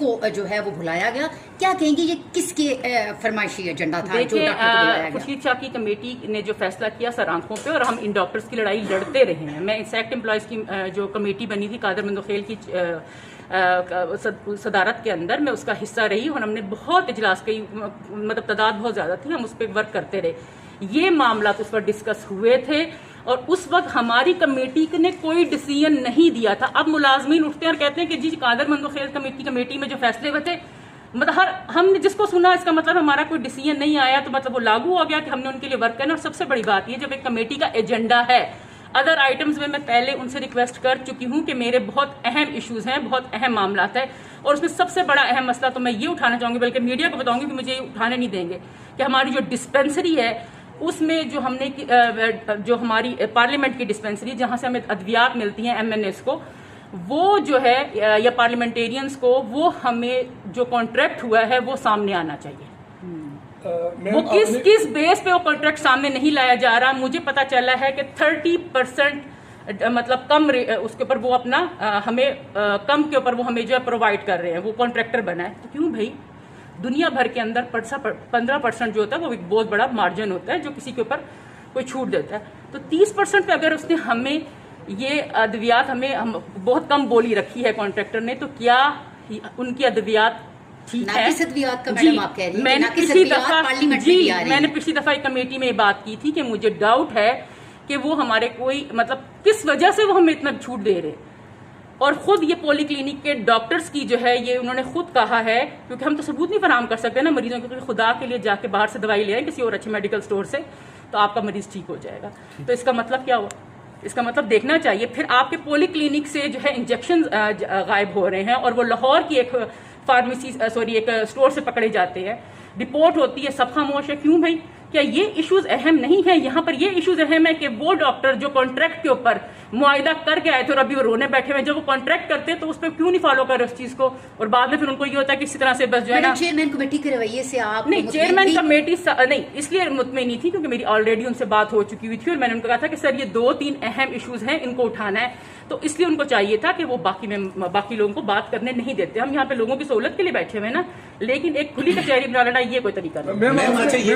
को जो है वो बुलाया गया। क्या कहेंगे ये किसके फरमाइशी एजेंडा था जो डॉक्टर को बुलाया गया? खुर्शीद शाह की कमेटी ने जो फैसला किया सर आंखों पे, और हम इन डॉक्टर्स की लड़ाई लड़ते रहे हैं। मैं इंसेक्ट एम्प्लॉयज की जो कमेटी बनी थी कादर मंदोखेल की सदारत के अंदर, मैं उसका हिस्सा रही और हमने बहुत इजलास की, मतलब तादाद बहुत ज्यादा थी, हम उस पर वर्क करते रहे। ये मामला तो उस पर डिस्कस हुए थे और उस वक्त हमारी कमेटी ने कोई डिसीजन नहीं दिया था। अब मुलाजमीन उठते हैं और कहते हैं कि जी कादर मंदोखेल कमेटी में जो फैसले हुए थे, मतलब हमने जिसको सुना इसका मतलब हमारा कोई डिसीजन नहीं आया, तो मतलब वो लागू हो गया कि हमने उनके लिए वर्क करना। और सबसे बड़ी बात ये, जब एक कमेटी का एजेंडा है, अदर आइटम्स में मैं पहले उनसे रिक्वेस्ट कर चुकी हूं कि मेरे बहुत अहम इश्यूज हैं, बहुत अहम मामला है, और उसमें सबसे बड़ा अहम मसला तो मैं ये उठाना चाहूंगी, बल्कि मीडिया को बताऊंगी कि मुझे ये उठाने नहीं देंगे, कि हमारी जो डिस्पेंसरी है उसमें जो हमने जो हमारी पार्लियामेंट की डिस्पेंसरी जहां से हमें अद्वियात मिलती हैं MNS को, वो जो है या पार्लियामेंटेरियंस को, वो हमें जो कॉन्ट्रैक्ट हुआ है वो सामने आना चाहिए। वो किस बेस पे वो कॉन्ट्रैक्ट सामने नहीं लाया जा रहा? मुझे पता चला है कि 30% मतलब कम उसके ऊपर वो अपना हमें कम के ऊपर वो हमें जो है प्रोवाइड कर रहे हैं, वो कॉन्ट्रैक्टर बना है। तो क्यों भाई, दुनिया भर के अंदर 15% जो होता है वो एक बहुत बड़ा मार्जिन होता है जो किसी के ऊपर कोई छूट देता है। तो 30% पे अगर उसने हमें ये अद्वियात हम बहुत कम बोली रखी है कॉन्ट्रैक्टर ने, तो क्या उनकी अद्वियात ठीक है? का मैडम आप कह रही हैं, मैंने पिछली दफा एक कमेटी में बात की थी कि मुझे डाउट है कि वो हमारे कोई मतलब किस वजह से वो हमें इतना छूट दे रहे, और खुद ये पॉलीक्लिनिक के डॉक्टर्स की जो है ये उन्होंने खुद कहा है, क्योंकि हम तो सबूत नहीं फराहम कर सकते ना मरीजों के, खुदा के लिए जाके बाहर से दवाई ले आए किसी और अच्छे मेडिकल स्टोर से, तो आपका मरीज ठीक हो जाएगा। तो इसका मतलब क्या हुआ? इसका मतलब देखना चाहिए। फिर आपके पॉलीक्लिनिक से जो है इंजेक्शन गायब हो रहे हैं, और वो लाहौर की एक फार्मेसी एक स्टोर से पकड़े जाते हैं, रिपोर्ट होती है, सब खामोश है। क्यों भाई? क्या ये इश्यूज अहम नहीं है? यहाँ पर ये इश्यूज अहम है कि वो डॉक्टर जो कॉन्ट्रैक्ट के ऊपर मुआयदा करके आए थे और अभी वो रोने बैठे हुए, जब वो कॉन्ट्रैक्ट करते हैं तो उस पर क्यों नहीं फॉलो कर रहे उस चीज को, और बाद में फिर उनको ये होता है कि इसी तरह से बस जो है ना चेयरमैन कमेटी के रवैये से आप नहीं, चेयरमैन कमेटी नहीं, इसलिए मुतमईन नहीं थी क्योंकि मेरी ऑलरेडी उनसे बात हो चुकी हुई थी और मैंने उनको कहा था कि सर ये 2-3 अहम इश्यूज हैं, इनको उठाना है। तो इसलिए उनको चाहिए था कि वो बाकी लोगों को बात करने नहीं देते। हम यहाँ पे लोगों की सहूलत के लिए बैठे हुए हैं ना, लेकिन एक खुली कचहरी बना लेना ये कोई तरीका नहीं।